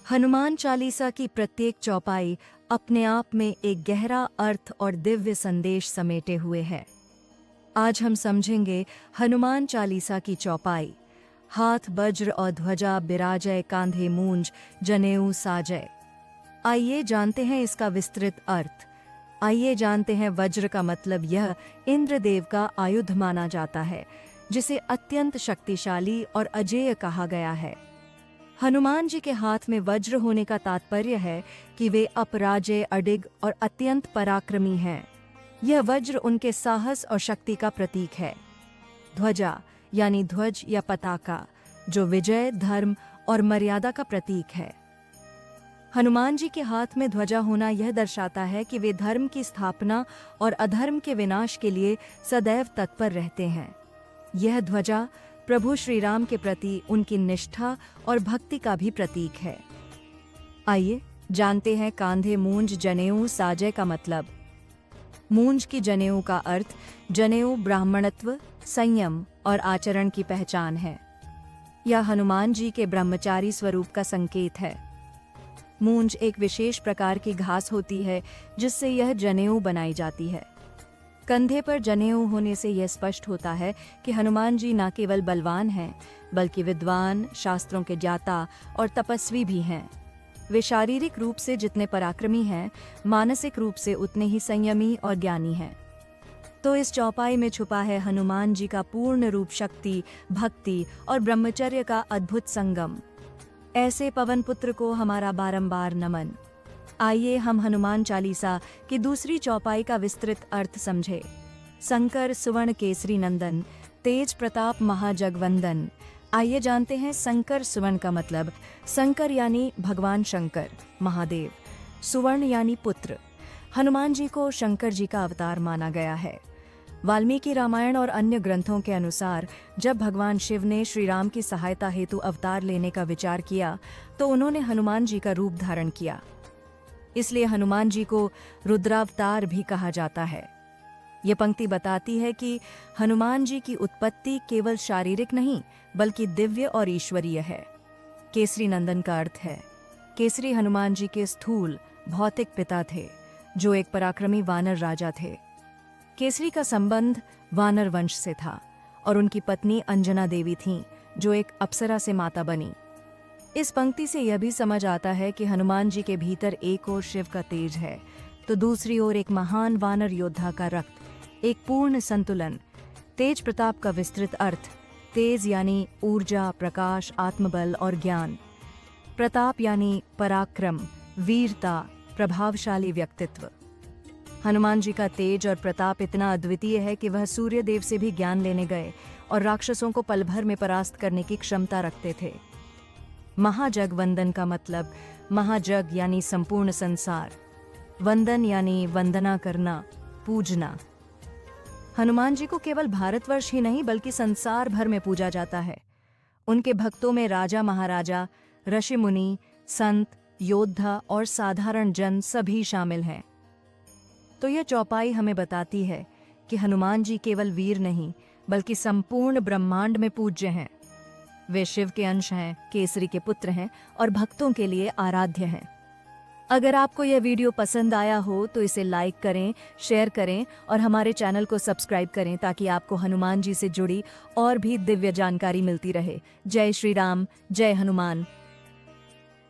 हनुमान चालीसा की प्रत्येक चौपाई अपने आप में एक गहरा अर्थ और दिव्य संदेश समेटे हुए है। आज हम समझेंगे हनुमान चालीसा की चौपाई। हाथ वज्र और ध्वजा बिराजय, कांधे मूंज जनेऊ साजय। आइए जानते हैं इसका विस्तृत अर्थ। आइए जानते हैं वज्र का मतलब यह इंद्रदेव का आयुध माना जाता है, जिसे अत्यंत शक्तिशाली और अजेय कहा गया है। हनुमान जी के हाथ में वज्र होने का तात्पर्य है कि वे अपराजेय, अडिग और अत्यंत पराक्रमी हैं। यह वज्र उनके साहस और शक्ति का प्रतीक है। ध्वजा यानी ध्वज या पताका, जो विजय, धर्म और मर्यादा का प्रतीक है। हनुमान जी के हाथ में ध्वजा होना यह दर्शाता है कि वे धर्म की स्थापना और अधर्म के विनाश के लिए सदैव तत्पर रहते हैं। यह ध्वजा प्रभु श्री राम के प्रति उनकी निष्ठा और भक्ति का भी प्रतीक है। आइए जानते हैं कांधे मूंज जनेऊ साजय का मतलब। मूंज की जनेऊ का अर्थ जनेऊ ब्राह्मणत्व, संयम और आचरण की पहचान है। यह हनुमान जी के ब्रह्मचारी स्वरूप का संकेत है। मूंज एक विशेष प्रकार की घास होती है जिससे यह जनेऊ बनाई जाती है। कंधे पर जनेऊ होने से यह स्पष्ट होता है कि हनुमान जी न केवल बलवान हैं, बल्कि विद्वान, शास्त्रों के ज्ञाता और तपस्वी भी हैं। वे शारीरिक रूप से जितने पराक्रमी हैं, मानसिक रूप से उतने ही संयमी और ज्ञानी हैं। तो इस चौपाई में छुपा है हनुमान जी का पूर्ण रूप शक्ति, भक्ति और ब्रह्मचर्य का अद्भुत संगम। ऐसे पवन पुत्र को हमारा बारंबार नमन। आइए हम हनुमान चालीसा की दूसरी चौपाई का विस्तृत अर्थ समझे। शंकर सुवर्ण केसरी नंदन, तेज प्रताप महाजगवंदन। आइए जानते हैं शंकर सुवर्ण का मतलब। शंकर यानी भगवान शंकर, महादेव। सुवर्ण यानी पुत्र। हनुमान जी को शंकर जी का अवतार माना गया है। वाल्मीकि रामायण और अन्य ग्रंथों के अनुसार जब भगवान शिव ने श्री राम की सहायता हेतु अवतार लेने का विचार किया, तो उन्होंने हनुमान जी का रूप धारण किया। इसलिए हनुमान जी को रुद्रावतार भी कहा जाता है। ये पंक्ति बताती है कि हनुमान जी की उत्पत्ति केवल शारीरिक नहीं, बल्कि दिव्य और ईश्वरीय है। केसरी नंदन का अर्थ है केसरी हनुमान जी के स्थूल भौतिक पिता थे, जो एक पराक्रमी वानर राजा थे। केसरी का संबंध वानर वंश से था और उनकी पत्नी अंजना देवी थीं, जो एक अप्सरा से माता बनी। इस पंक्ति से यह भी समझ आता है कि हनुमान जी के भीतर एक ओर शिव का तेज है, तो दूसरी ओर एक महान वानर योद्धा का रक्त, एक पूर्ण संतुलन। तेज प्रताप का विस्तृत अर्थ। तेज यानी ऊर्जा, प्रकाश, आत्मबल और ज्ञान। प्रताप यानी पराक्रम, वीरता, प्रभावशाली व्यक्तित्व। हनुमान जी का तेज और प्रताप इतना अद्वितीय है कि वह सूर्य देव से भी ज्ञान लेने गए और राक्षसों को पल भर में परास्त करने की क्षमता रखते थे। महाजगवंदन का मतलब महाजग यानी संपूर्ण संसार। वंदन यानी वंदना करना, पूजना। हनुमान जी को केवल भारतवर्ष ही नहीं, बल्कि संसार भर में पूजा जाता है। उनके भक्तों में राजा महाराजा, ऋषि मुनि, संत, योद्धा और साधारण जन सभी शामिल हैं। तो यह चौपाई हमें बताती है कि हनुमान जी केवल वीर नहीं, बल्कि संपूर्ण ब्रह्मांड में पूज्य हैं। वे शिव के अंश हैं, केसरी के पुत्र हैं और भक्तों के लिए आराध्य हैं। अगर आपको यह वीडियो पसंद आया हो तो इसे लाइक करें, शेयर करें और हमारे चैनल को सब्सक्राइब करें, ताकि आपको हनुमान जी से जुड़ी और भी दिव्य जानकारी मिलती रहे। जय श्री राम, जय हनुमान।